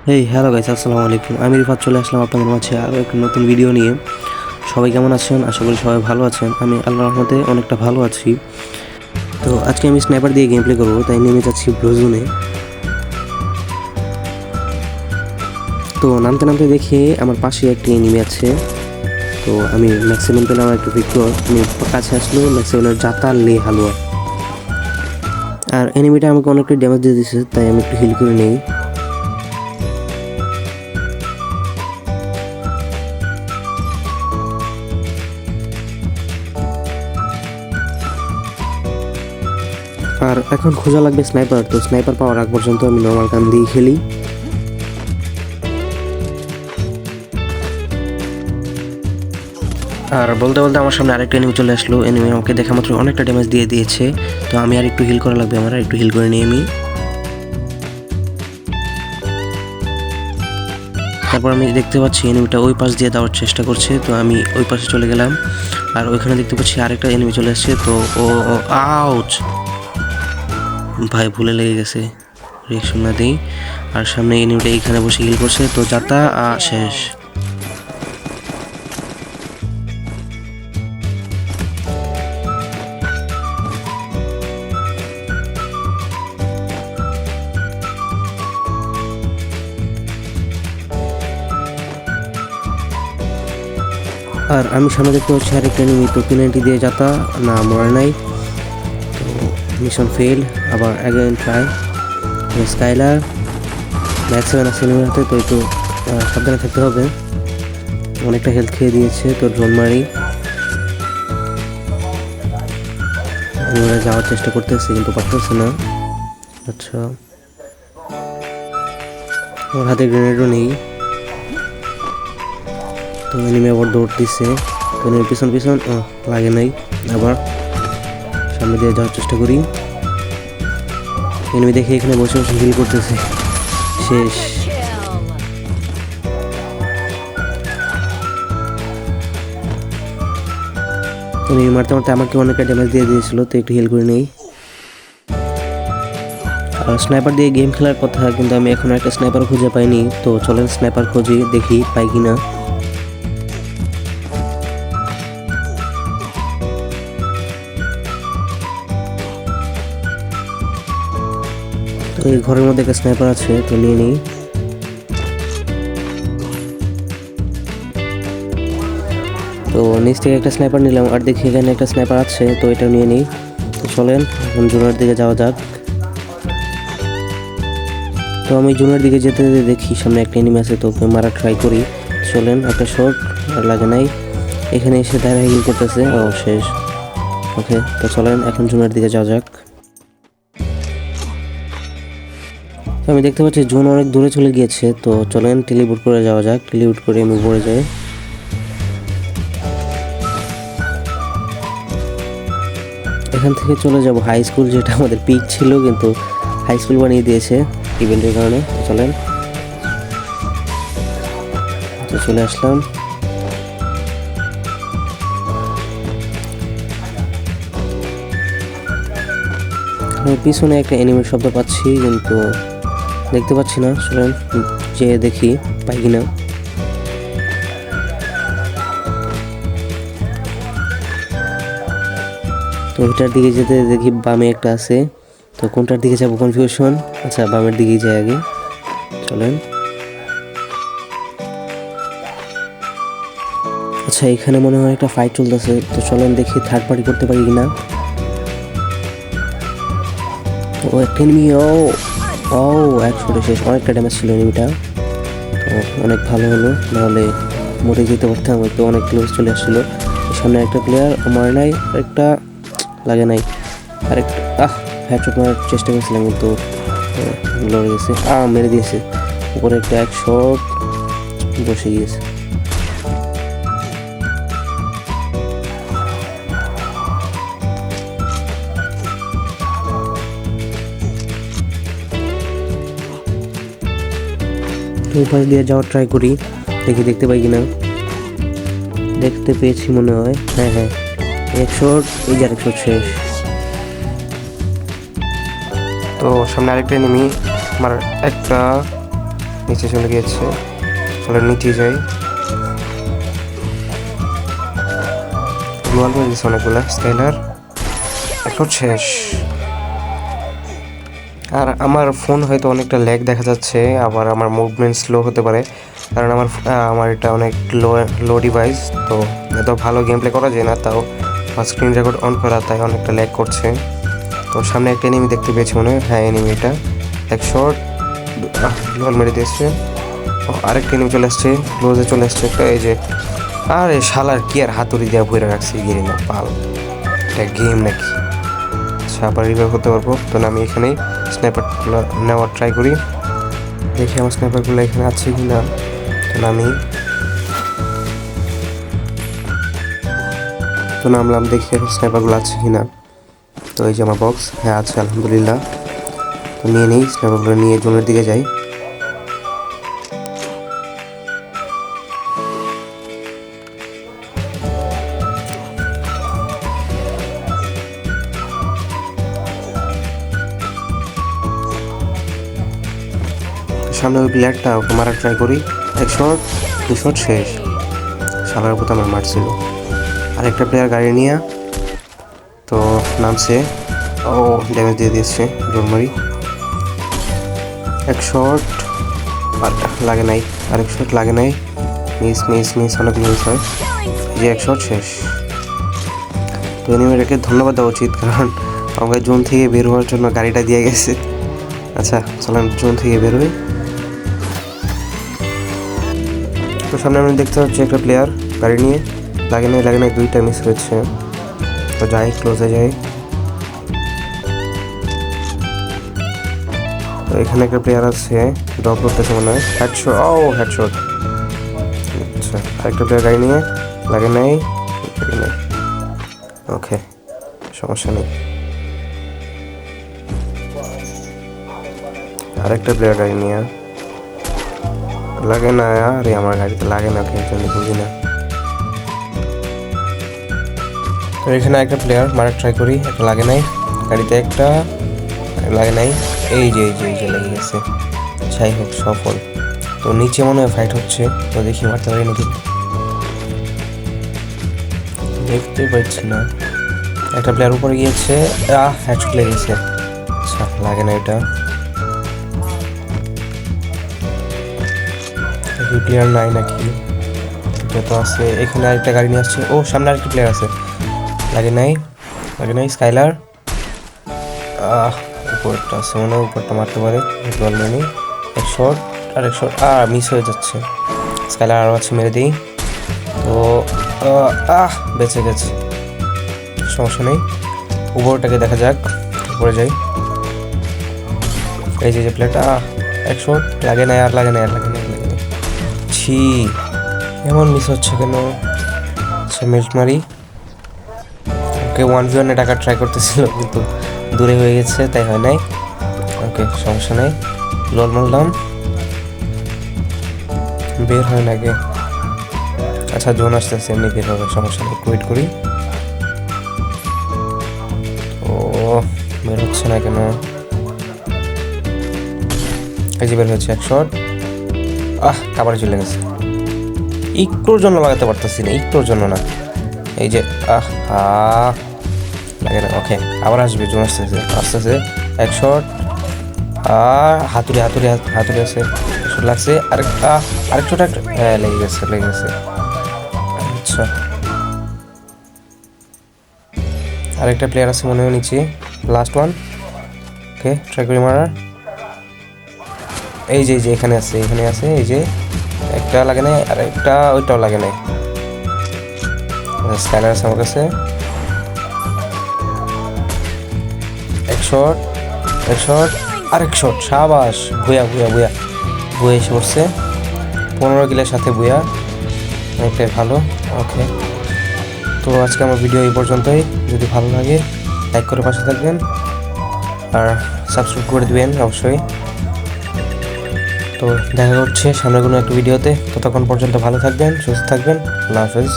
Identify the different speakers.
Speaker 1: Hello guys, আসসালামু আলাইকুম। আমি রিফাত চলে আসলাম আপনাদের মাঝে আরও একটা নতুন ভিডিও নিয়ে। সবাই কেমন আছেন? আশা করি সবাই ভালো আছেন। আমি আল্লাহর রহমতে অনেকটা ভালো আছি। তো আজকে আমি স্নাইপার দিয়ে গেম প্লে করবো, তাই নেমে যাচ্ছি ব্লু জোনে। তো নামতে নামতে দেখি আমার পাশে একটি এনিমি আছে। তো আমি ম্যাক্সিমাম পেলাম একটু ভিক্টর। আমি কাছে আসলো ম্যাক্সিমামের জাতার লে হালুয়া। আর এনিমিটা আমাকে অনেকটা ড্যামেজ দিয়ে দিচ্ছে, তাই আমি একটু হিল করে নেই। আর এখন খোঁজা লাগবে স্নাইপার। তো স্নাইপার পাওয়ার আগ পর্যন্ত আমি নর্মাল গান দিয়ে খেলি। আর বলতে বলতে আমার সামনে আরেকটা এনিমি চলে আসলো। এনিমি আমাকে দেখা মাত্র অনেকটা ড্যামেজ দিয়ে দিয়েছে। তো আমি আর একটু হিল করা লাগবে, আমার আর একটু হিল করে নিয়ে আমি। তারপর আমি দেখতে পাচ্ছি এনিমিটা ওই পাশ দিয়ে দেওয়ার চেষ্টা করছে, তো আমি ওই পাশে চলে গেলাম। আর ওইখানে দেখতে পাচ্ছি আরেকটা এনিমি চলে আসছে। তো ও আউচ ভাই, ভুলে লেগে গেছে, রিয়াকশন না দিই। আর সামনে এনিমিটা এইখানে বসে হিল করছে, তো যাতা শেষ। আর আমি সামনে দেখতে পাচ্ছি আরেকটা এনিমি। তো পেনাল্টি দিয়ে যাতা না, মরে নাই। তো মিশন ফেল, আবার অ্যাগেন ট্রাই। স্কাইলার ম্যাক্সিমাম আছে এনিমির হাতে, তো একটু সাবধানে থাকতে হবে। অনেকটা হেলথ খেয়ে দিয়েছে, তো ড্রোন মারি। ওরা যাওয়ার চেষ্টা করতেছে কিন্তু পারতেছে না। আচ্ছা, ওর হাতে গ্রেনেডও নেই। তো এনিমি আবার দৌড় দিচ্ছে। তো এনিমি পিছন পিছন লাগে নাই। আবার সামনে দিয়ে যাওয়ার চেষ্টা করি। এনিমি দেখে এখানে বসে বসে হিল করতেছে। শেষ। এনিমি মারতে মারতে আমাকে অনেকটা ড্যামেজ দিয়ে দিয়েছিল, তো একটু হিল করে নেই। আর স্নাইপার দিয়ে গেম খেলার কথা, কিন্তু আমি এখন একটা স্নাইপার খুঁজে পাইনি। তো চলেন স্নাইপার খুঁজি, দেখি পাই কিনা। তো এই ঘরের মধ্যে একটা স্নাইপার আছে, তো নিয়ে নিই। তো নিচ থেকে একটা স্নাইপার নিলাম, আর দেখি এখানে একটা স্নাইপার আছে, তো এটা নিয়ে নিই। তো চলেন এখন জুনের দিকে যাওয়া যাক। তো আমি জুনের দিকে যেতে যেতে দেখি সামনে একটা এনিমি আছে, তো ওকে মারা ট্রাই করি। চলেন, একটা শট, আর লাগে নাই। এখানে এসে দাঁড়া হিল করতেছে, শেষ। ওকে, তো চলেন এখন জুনের দিকে যাওয়া যাক। তো আমি দেখতে পাচ্ছি জুন অনেক দূরে চলে গিয়েছে, তো চলেন টেলিপোর্ট করে যাওয়া যাক। টেলিপোর্ট করে আমি উপরে যাই। এখান থেকে চলে যাব হাই স্কুল, যেটা আমাদের পিক ছিল, কিন্তু হাই স্কুল বানিয়ে দিয়েছে ইভেন্টের কারণে। তো চলেন, তো চলে আসলাম। পিছনে একটা এনিমির শব্দ পাচ্ছি, কিন্তু দেখতে পাচ্ছি না। চলেন যে দেখি পাই কিনা। তো ওইটার দিকে যেতে দেখি বামে একটা আছে, তো কোনটার দিকে যাবো কনফিউশন। আচ্ছা, বামের দিকেই যাই আগে। চলেন। আচ্ছা, এখানে মনে হয় একটা ফাইট চলতেছে, তো চলেন দেখি থার্ড পার্টি করতে পারি কিনা। ও একটা এনিমি, ও ও একশোটা শেষ। অনেকটা ড্যামেজ ছিল এনিমিটা, তো অনেক ভালো হলো, নাহলে মরে যেতে পারতাম। তো অনেক ক্লোজ চলে আসছিলো। সামনে একটা প্লেয়ার মারে নাই, আরেকটা লাগে নাই। আরেকটা হেডশট মারার চেষ্টা করেছিলাম, কিন্তু লড়ে গেছে, মেরে দিয়েছে। উপরে একটা এক শট বসে গিয়েছে। তো পাশ দিয়ে যাওয়ার ট্রাই করি, দেখতে পাই কিনা। দেখতে পেয়েছি মনে হয়, হ্যাঁ, এক শট, এই যে আরেক শট শেষ। তো সামনে আরেকটা এনিমি, আমার একটা নিচে চলে গিয়েছে। চলো নিচে যাই। গ্লোয়াল করে দিচ্ছে অনেকগুলা। স্কাইলার এখন শেষ। আর আমার ফোন হয়তো অনেকটা ল্যাগ দেখা যাচ্ছে, আবার আমার মুভমেন্ট স্লো হতে পারে, কারণ আমার এটা অনেক লো ডিভাইস, তো এত ভালো গেম প্লে করা যায় না। তাও স্ক্রিন রেকর্ড অন করা, তাই অনেকটা ল্যাগ করছে। তো সামনে একটা এনিমি দেখতে পেয়েছি মনে হয়। হ্যাঁ, এনিমিটা এক শট গ্লোয়াল মেরে দিয়েছে। আরেকটা এনিমি চলে আসছে, ক্লোজে চলে আসছে একটা। এই যে আরে শালার কি আর হাতুড়ি দেওয়া ভরে রাখছি, গিরি না পাল, এটা গেম নাকি? আচ্ছা, আবার রিভাইভ করতে পারবো। তো আমি এখানেই স্নাইপারগুলো নেওয়ার ট্রাই করি, দেখি আমার স্নাইপারগুলো এখানে আছে কি না। তো নামলাম, দেখি এখন স্নাইপারগুলো আছে কি না। তো এই যে আমার বক্স, হ্যাঁ আছে আলহামদুলিল্লাহ। তো নিয়ে নিই স্নাইপারগুলো, নিয়ে জোনের দিকে যাই। সামনে ওই প্লেয়ারটা, ওকে মারার ট্রাই করি। এক শট, 2 শট শেষ। শালার উপর আমার মারছিল। আরেকটা প্লেয়ার গাড়ি নিয়ে তো নামছে। ও ড্যামেজ দিয়ে দিয়েছে, ডোর মারি। এক শট আর লাগে নাই, আরেক শট লাগে নাই। মিস অনেক মিস হয়। যে এক শট শেষ। তো এনিমিটাকে ধন্যবাদ দেওয়া উচিত, কারণ আমাকে জোন থেকে বের হওয়ার জন্য গাড়িটা দিয়ে গেছে। আচ্ছা চলেন জোন থেকে বের হই। তো সামনে আমি দেখতে পাচ্ছি একটা প্লেয়ার গাড়ি নিয়ে। লাগে নাই, 2টা মিস হয়েছে। তো যাই, ক্লোজে যাই। তো এখানে একটা প্লেয়ার আছে, ড্রপ করতেছে মনে হয়। Headshot, headshot. আচ্ছা, আরেকটা প্লেয়ার গাড়ি নিয়ে। লাগে নাই। ওকে, সমস্যা নেই। আরেকটা প্লেয়ার গাড়ি নিয়ে। লাগে না, আরে আমার গাড়িতে লাগে না, আমি বুঝি না। তো এখানে একটা প্লেয়ার মারার ট্রাই করি, একটা লাগে নাই। গাড়িতে একটা লাগে নাই। এই যে লেগে গেছে। যাই হোক, সফল। তো নিচে মনে হয় ফাইট হচ্ছে, তো দেখি মারতে পারি নাকি। দেখতে পাচ্ছি না। একটা প্লেয়ার উপরে গিয়েছে, হেডশট লেগেছে। আচ্ছা, লাগে না এটা। প্লেয়ার নাই নাকি? এটা তো আছে। এখানে আরেকটা গাড়ি নিয়ে আসছে। ও সামনে আরেকটা প্লেয়ার আছে। লাগে নাই। স্কাইলার উপরটা আছে মনে হয়, উপরটা মারতে পারে। এক শট, আরেক শট, মিস হয়ে যাচ্ছে। স্কাইলার আরও আছে, মেরে দিই। তো বেঁচে গেছে, সমস্যা নেই। উপরটাকে দেখা যাক, উপরে যাই। এই যে প্লেয়ারটা, এক শট, লাগে নাই। ছি, এমন মিস হচ্ছে কেন? আচ্ছা, মেল্ট মারি। ওকে 1v1 টাকা ট্রাই করতেছিল, কিন্তু দূরে হয়ে গেছে, তাই হয় নাই। ওকে, সমস্যা নেই। লল মারলাম, বের হয় না গে। আচ্ছা, জোন আসতেছে, এমনি বের হবে, সমস্যা নেই। ওয়েট করি। ও বের হচ্ছে না কেন? এই যে বের হয়েছে, এক শট। কাবারে চলে গেছে। একটুর জন্য লাগাতে পারতেছি না, একটুর জন্য না। এই যে লাগে না। ওকে, আবার আসবে, জোন আসতেছে। এক শট, হাতুড়ি আছে। শট লাগছে, আরেক শট, হ্যাঁ লেগে গেছে। আচ্ছা, আরেকটা প্লেয়ার আছে মনে হয় নিচে, লাস্ট ওয়ান। ওকে, ট্রাই করি মারার। এই যে এখানে আছে। এই যে একটা লাগে নাই, আর একটা ওইটাও লাগে নাই। স্ক্যানার আছে আমার কাছে। এক শট, আরেক শট। সাবাস, বুয়া এসে পড়ছে। 15 কিলের সাথে বুয়া, অনেকটাই ভালো। ওকে, তো আজকে আমার ভিডিও এই পর্যন্তই। যদি ভালো লাগে লাইক করে পাশে থাকবেন, আর সাবস্ক্রাইব করে দিবেন অবশ্যই। তো দেখা হচ্ছে সামনে কোনো একটা ভিডিওতে। ততক্ষণ পর্যন্ত ভালো থাকবেন, সুস্থ থাকবেন। আল্লাহ হাফেজ।